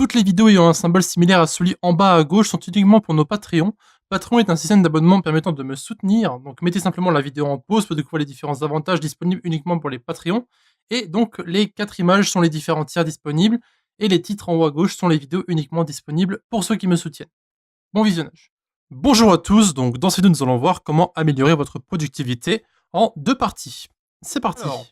Toutes les vidéos ayant un symbole similaire à celui en bas à gauche sont uniquement pour nos Patreons. Patreon est un système d'abonnement permettant de me soutenir. Donc mettez simplement la vidéo en pause pour découvrir les différents avantages disponibles uniquement pour les Patreons. Et donc les 4 images sont les différents tiers disponibles. Et les titres en haut à gauche sont les vidéos uniquement disponibles pour ceux qui me soutiennent. Bon visionnage. Bonjour à tous, donc dans cette vidéo nous allons voir comment améliorer votre productivité en 2 parties. C'est parti. Alors,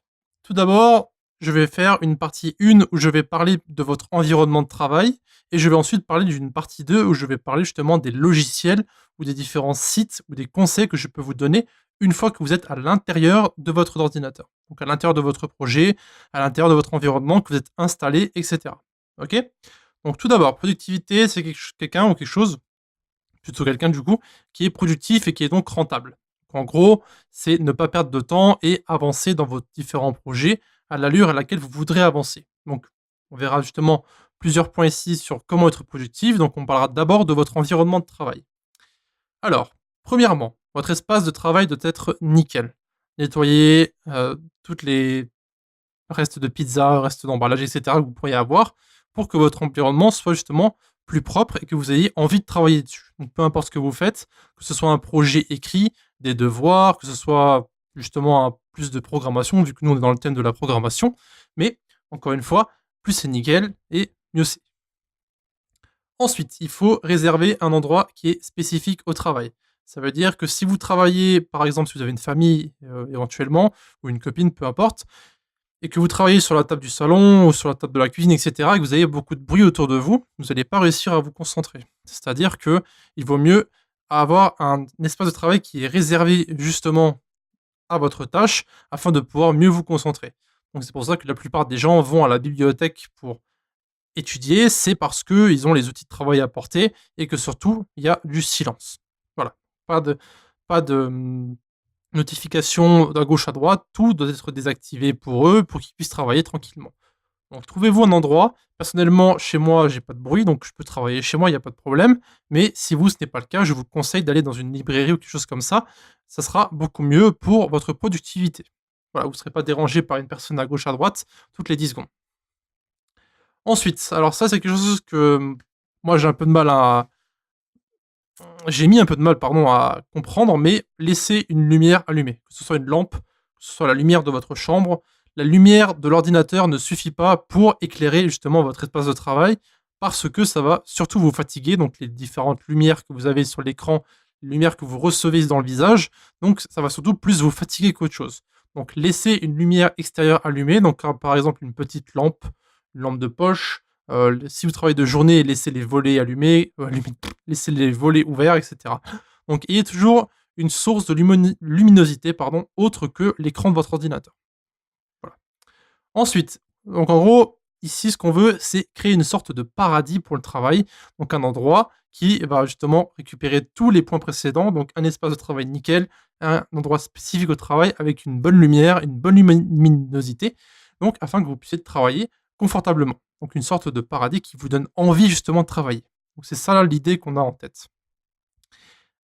tout d'abord, je vais faire une partie 1 où je vais parler de votre environnement de travail et je vais ensuite parler d'une partie 2 où je vais parler justement des logiciels ou des différents sites ou des conseils que je peux vous donner une fois que vous êtes à l'intérieur de votre ordinateur. Donc à l'intérieur de votre projet, à l'intérieur de votre environnement, que vous êtes installé, etc. Ok. Donc tout d'abord, productivité, c'est quelqu'un ou quelque chose, plutôt quelqu'un du coup, qui est productif et qui est donc rentable. Donc, en gros, c'est ne pas perdre de temps et avancer dans vos différents projets à l'allure à laquelle vous voudrez avancer. Donc, on verra justement plusieurs points ici sur comment être productif. Donc, on parlera d'abord de votre environnement de travail. Alors, premièrement, votre espace de travail doit être nickel. Nettoyez toutes les restes de pizza, restes d'emballage, etc. que vous pourriez avoir pour que votre environnement soit justement plus propre et que vous ayez envie de travailler dessus. Donc peu importe ce que vous faites, que ce soit un projet écrit, des devoirs, que ce soit justement plus de programmation, vu que nous on est dans le thème de la programmation, mais encore une fois, plus c'est nickel et mieux c'est. Ensuite, il faut réserver un endroit qui est spécifique au travail. Ça veut dire que si vous travaillez, par exemple, si vous avez une famille éventuellement, ou une copine, peu importe, et que vous travaillez sur la table du salon ou sur la table de la cuisine, etc., et que vous avez beaucoup de bruit autour de vous, vous n'allez pas réussir à vous concentrer. C'est-à-dire que il vaut mieux avoir un espace de travail qui est réservé justement à votre tâche afin de pouvoir mieux vous concentrer. Donc c'est pour ça que la plupart des gens vont à la bibliothèque pour étudier, c'est parce qu'ils ont les outils de travail à portée et que surtout, il y a du silence. Voilà. Pas de notifications à gauche à droite, tout doit être désactivé pour eux, pour qu'ils puissent travailler tranquillement. Donc trouvez-vous un endroit. Personnellement, chez moi, j'ai pas de bruit, donc je peux travailler chez moi, il n'y a pas de problème. Mais si vous, ce n'est pas le cas, je vous conseille d'aller dans une librairie ou quelque chose comme ça. Ça sera beaucoup mieux pour votre productivité. Voilà, vous ne serez pas dérangé par une personne à gauche à droite toutes les 10 secondes. Ensuite, alors ça, c'est quelque chose que moi j'ai un peu de mal à, j'ai mis un peu de mal, pardon, à comprendre, mais laissez une lumière allumée, que ce soit une lampe, que ce soit la lumière de votre chambre. La lumière de l'ordinateur ne suffit pas pour éclairer justement votre espace de travail, parce que ça va surtout vous fatiguer, donc les différentes lumières que vous avez sur l'écran, les lumières que vous recevez dans le visage, donc ça va surtout plus vous fatiguer qu'autre chose. Donc laissez une lumière extérieure allumée, donc par exemple une lampe de poche, si vous travaillez de journée, laissez les volets allumés, laissez les volets ouverts, etc. Donc ayez toujours une source de luminosité autre que l'écran de votre ordinateur. Voilà. Ensuite, donc en gros, ici ce qu'on veut, c'est créer une sorte de paradis pour le travail, donc un endroit qui va justement récupérer tous les points précédents, donc un espace de travail nickel, un endroit spécifique au travail avec une bonne lumière, une bonne luminosité, donc afin que vous puissiez travailler confortablement. Donc une sorte de paradis qui vous donne envie justement de travailler. Donc c'est ça l'idée qu'on a en tête.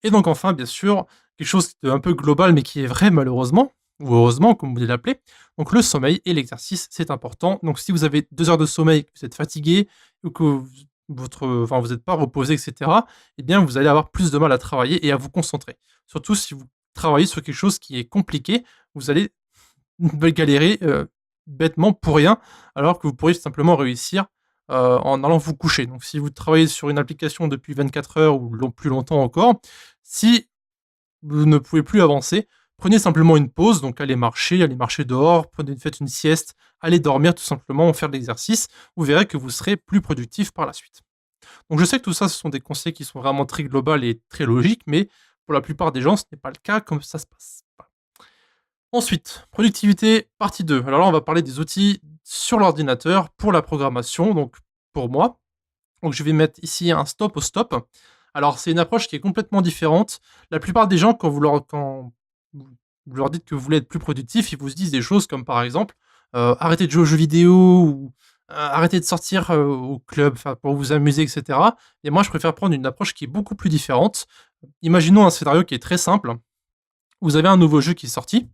Et donc enfin, bien sûr, quelque chose de un peu global mais qui est vrai malheureusement, ou heureusement comme vous voulez l'appeler, donc le sommeil et l'exercice, c'est important. Donc si vous avez 2 heures de sommeil, que vous êtes fatigué, ou que vous n'êtes pas reposé, etc., eh bien vous allez avoir plus de mal à travailler et à vous concentrer. Surtout si vous travaillez sur quelque chose qui est compliqué, vous allez galérer bêtement pour rien, alors que vous pourriez simplement réussir en allant vous coucher. Donc si vous travaillez sur une application depuis 24 heures ou plus longtemps encore, si vous ne pouvez plus avancer, prenez simplement une pause, donc allez marcher dehors, faites une sieste, allez dormir tout simplement, faire de l'exercice, vous verrez que vous serez plus productif par la suite. Donc je sais que tout ça, ce sont des conseils qui sont vraiment très globaux et très logiques, mais pour la plupart des gens, ce n'est pas le cas comme ça se passe. Voilà. Ensuite, productivité, partie 2. Alors là, on va parler des outils sur l'ordinateur pour la programmation, donc pour moi. Donc je vais mettre ici un stop au stop. Alors c'est une approche qui est complètement différente. La plupart des gens, quand vous leur dites que vous voulez être plus productif, ils vous disent des choses comme par exemple arrêtez de jouer aux jeux vidéo ou arrêtez de sortir au club pour vous amuser, etc. Et moi, je préfère prendre une approche qui est beaucoup plus différente. Imaginons un scénario qui est très simple. Vous avez un nouveau jeu qui est sorti,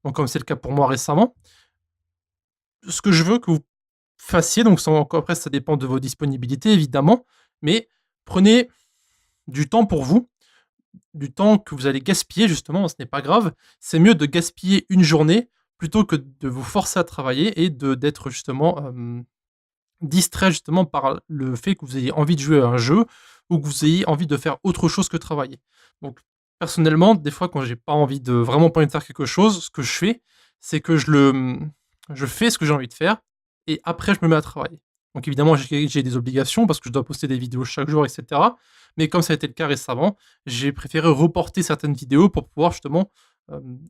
donc comme c'est le cas pour moi récemment. Ce que je veux que vous fassiez, donc ça encore après ça dépend de vos disponibilités évidemment, mais prenez du temps pour vous, du temps que vous allez gaspiller justement, ce n'est pas grave. C'est mieux de gaspiller une journée plutôt que de vous forcer à travailler et d'être justement, distrait justement par le fait que vous ayez envie de jouer à un jeu ou que vous ayez envie de faire autre chose que travailler. Donc personnellement, des fois quand j'ai pas envie de vraiment pas envie de faire quelque chose, ce que je fais, c'est que je fais ce que j'ai envie de faire et après je me mets à travailler. Donc évidemment, j'ai des obligations parce que je dois poster des vidéos chaque jour et cetera. Mais comme ça a été le cas récemment, j'ai préféré reporter certaines vidéos pour pouvoir justement,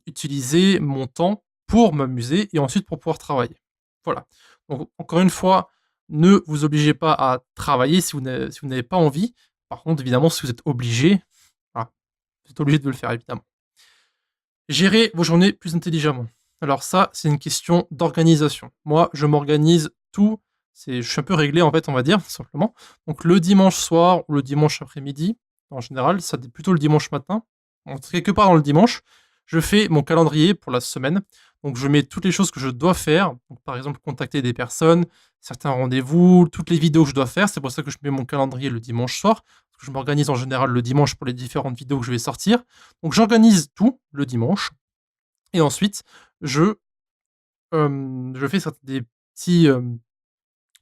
utiliser mon temps pour m'amuser et ensuite pour pouvoir travailler. Voilà. Donc encore une fois, ne vous obligez pas à travailler si vous n'avez pas envie. Par contre, évidemment, si vous êtes obligé, voilà, vous êtes obligé de le faire évidemment. Gérer vos journées plus intelligemment. Alors ça, c'est une question d'organisation. Moi, je m'organise tout, je suis un peu réglé en fait, on va dire, tout simplement. Donc le dimanche soir ou le dimanche après-midi, en général, ça plutôt le dimanche matin, quelque part dans le dimanche, je fais mon calendrier pour la semaine. Donc je mets toutes les choses que je dois faire, donc par exemple contacter des personnes, certains rendez-vous, toutes les vidéos que je dois faire. C'est pour ça que je mets mon calendrier le dimanche soir, parce que je m'organise en général le dimanche pour les différentes vidéos que je vais sortir. Donc j'organise tout le dimanche et ensuite je, je fais des petits,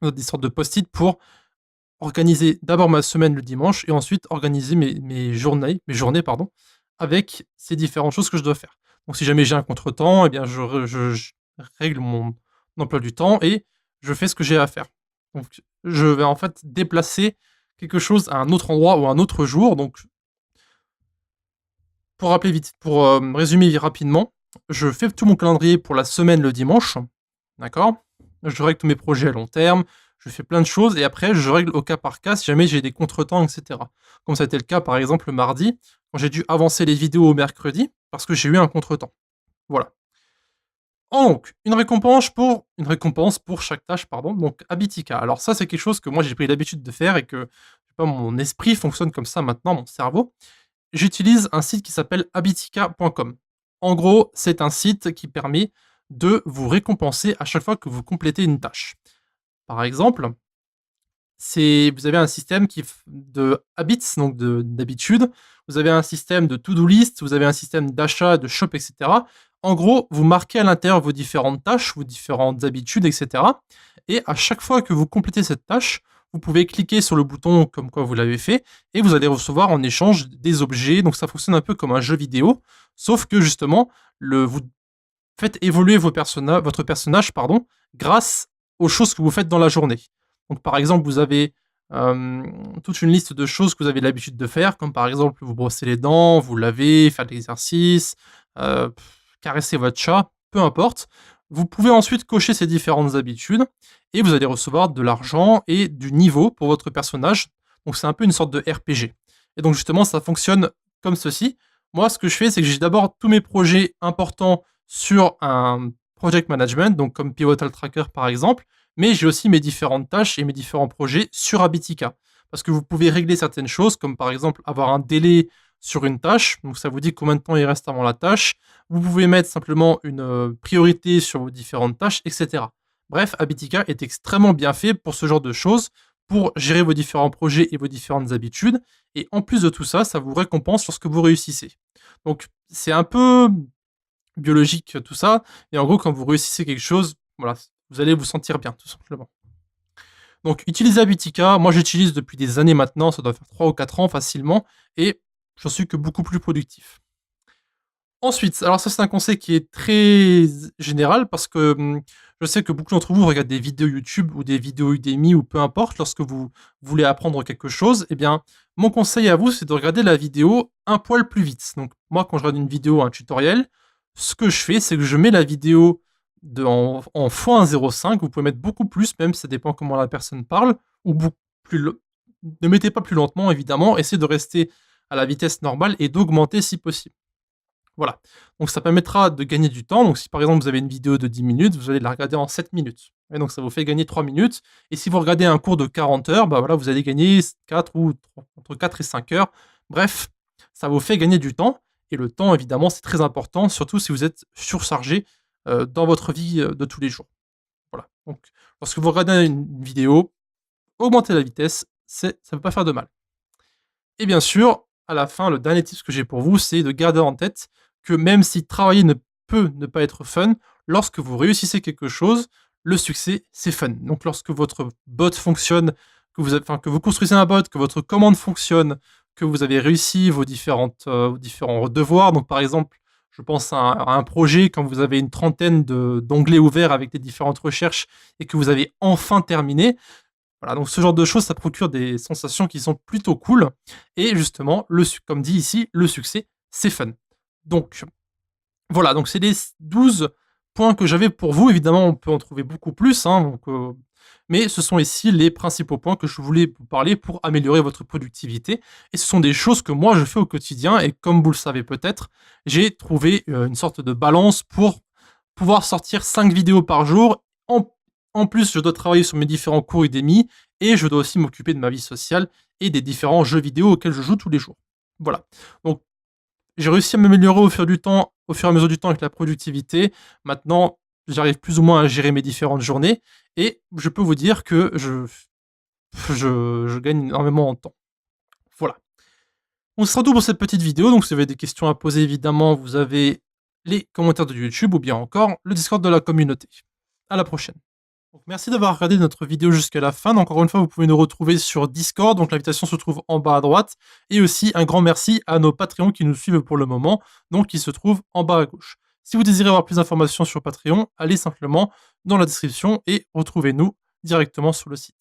des sortes de post-it pour organiser d'abord ma semaine le dimanche et ensuite organiser mes journées pardon, avec ces différentes choses que je dois faire. Donc si jamais j'ai un contretemps et bien je règle mon emploi du temps et je fais ce que j'ai à faire. Donc je vais en fait déplacer quelque chose à un autre endroit ou à un autre jour. Donc pour résumer rapidement, je fais tout mon calendrier pour la semaine le dimanche, d'accord? Je règle tous mes projets à long terme, je fais plein de choses et après je règle au cas par cas si jamais j'ai des contretemps et cetera. Comme ça a été le cas par exemple le mardi, quand j'ai dû avancer les vidéos au mercredi parce que j'ai eu un contretemps. Voilà. Donc, une récompense pour chaque tâche, pardon, donc Habitica. Alors ça, c'est quelque chose que moi j'ai pris l'habitude de faire et que, je sais pas, mon esprit fonctionne comme ça maintenant, mon cerveau. J'utilise un site qui s'appelle habitica.com. En gros, c'est un site qui permet de vous récompenser à chaque fois que vous complétez une tâche. Par exemple, vous avez un système de habits, donc d'habitude, vous avez un système de to-do list, vous avez un système d'achat, de shop, etc. En gros, vous marquez à l'intérieur vos différentes tâches, vos différentes habitudes, etc. Et à chaque fois que vous complétez cette tâche, vous pouvez cliquer sur le bouton comme quoi vous l'avez fait et vous allez recevoir en échange des objets. Donc ça fonctionne un peu comme un jeu vidéo, sauf que justement, vous faites évoluer votre personnage grâce aux choses que vous faites dans la journée. Donc par exemple, vous avez toute une liste de choses que vous avez l'habitude de faire, comme par exemple vous brosser les dents, vous laver, faire de l'exercice, euh, caresser votre chat, peu importe. Vous pouvez ensuite cocher ces différentes habitudes et vous allez recevoir de l'argent et du niveau pour votre personnage. Donc c'est un peu une sorte de RPG. Et donc justement, ça fonctionne comme ceci. Moi, ce que je fais, c'est que j'ai d'abord tous mes projets importants sur un project management, donc comme Pivotal Tracker par exemple, mais j'ai aussi mes différentes tâches et mes différents projets sur Habitica. Parce que vous pouvez régler certaines choses, comme par exemple avoir un délai sur une tâche, donc ça vous dit combien de temps il reste avant la tâche. Vous pouvez mettre simplement une priorité sur vos différentes tâches, etc. Bref, Habitica est extrêmement bien fait pour ce genre de choses, pour gérer vos différents projets et vos différentes habitudes. Et en plus de tout ça, ça vous récompense lorsque vous réussissez. Donc c'est un peu biologique tout ça. Et en gros, quand vous réussissez quelque chose, voilà, vous allez vous sentir bien, tout simplement. Donc, utilisez Habitica. Moi, j'utilise depuis des années maintenant. Ça doit faire 3 ou 4 ans facilement. Et j'en suis que beaucoup plus productif. Ensuite, alors ça, c'est un conseil qui est très général parce que je sais que beaucoup d'entre vous regardent des vidéos YouTube ou des vidéos Udemy ou peu importe lorsque vous voulez apprendre quelque chose. Eh bien, mon conseil à vous, c'est de regarder la vidéo un poil plus vite. Donc, moi, quand je regarde une vidéo, un tutoriel, ce que je fais, c'est que je mets la vidéo en x1.05. Vous pouvez mettre beaucoup plus, même ça dépend comment la personne parle, ou beaucoup plus. Ne mettez pas plus lentement, évidemment. Essayez de rester à la vitesse normale et d'augmenter si possible. Voilà. Donc ça permettra de gagner du temps. Donc si par exemple vous avez une vidéo de 10 minutes, vous allez la regarder en 7 minutes. Et donc ça vous fait gagner 3 minutes. Et si vous regardez un cours de 40 heures, bah voilà, vous allez gagner 4 ou entre 4 et 5 heures. Bref, ça vous fait gagner du temps. Et le temps, évidemment, c'est très important, surtout si vous êtes surchargé dans votre vie de tous les jours. Voilà. Donc, lorsque vous regardez une vidéo, augmentez la vitesse, ça ne peut pas faire de mal. Et bien sûr, à la fin, le dernier tip que j'ai pour vous, c'est de garder en tête que même si travailler ne peut ne pas être fun, lorsque vous réussissez quelque chose, le succès, c'est fun. Donc lorsque votre bot fonctionne, que vous construisez un bot, que votre commande fonctionne, que vous avez réussi vos différents devoirs. Donc par exemple, je pense à un projet quand vous avez une trentaine d'onglets ouverts avec des différentes recherches et que vous avez enfin terminé. Voilà, donc ce genre de choses, ça procure des sensations qui sont plutôt cool. Et justement, comme dit ici, le succès, c'est fun. Donc voilà, donc c'est les 12 points que j'avais pour vous. Évidemment, on peut en trouver beaucoup plus, hein, mais ce sont ici les principaux points que je voulais vous parler pour améliorer votre productivité. Et ce sont des choses que moi, je fais au quotidien. Et comme vous le savez peut-être, j'ai trouvé une sorte de balance pour pouvoir sortir 5 vidéos par jour. En plus, je dois travailler sur mes différents cours Udemy et je dois aussi m'occuper de ma vie sociale et des différents jeux vidéo auxquels je joue tous les jours. Voilà. Donc, j'ai réussi à m'améliorer au fur et à mesure du temps avec la productivité. Maintenant, j'arrive plus ou moins à gérer mes différentes journées et je peux vous dire que je gagne énormément en temps. Voilà. On sera tout pour cette petite vidéo. Donc, si vous avez des questions à poser, évidemment, vous avez les commentaires de YouTube ou bien encore le Discord de la communauté. À la prochaine. Donc, merci d'avoir regardé notre vidéo jusqu'à la fin. Encore une fois, vous pouvez nous retrouver sur Discord. Donc, l'invitation se trouve en bas à droite. Et aussi, un grand merci à nos Patreons qui nous suivent pour le moment. Donc, qui se trouvent en bas à gauche. Si vous désirez avoir plus d'informations sur Patreon, allez simplement dans la description et retrouvez-nous directement sur le site.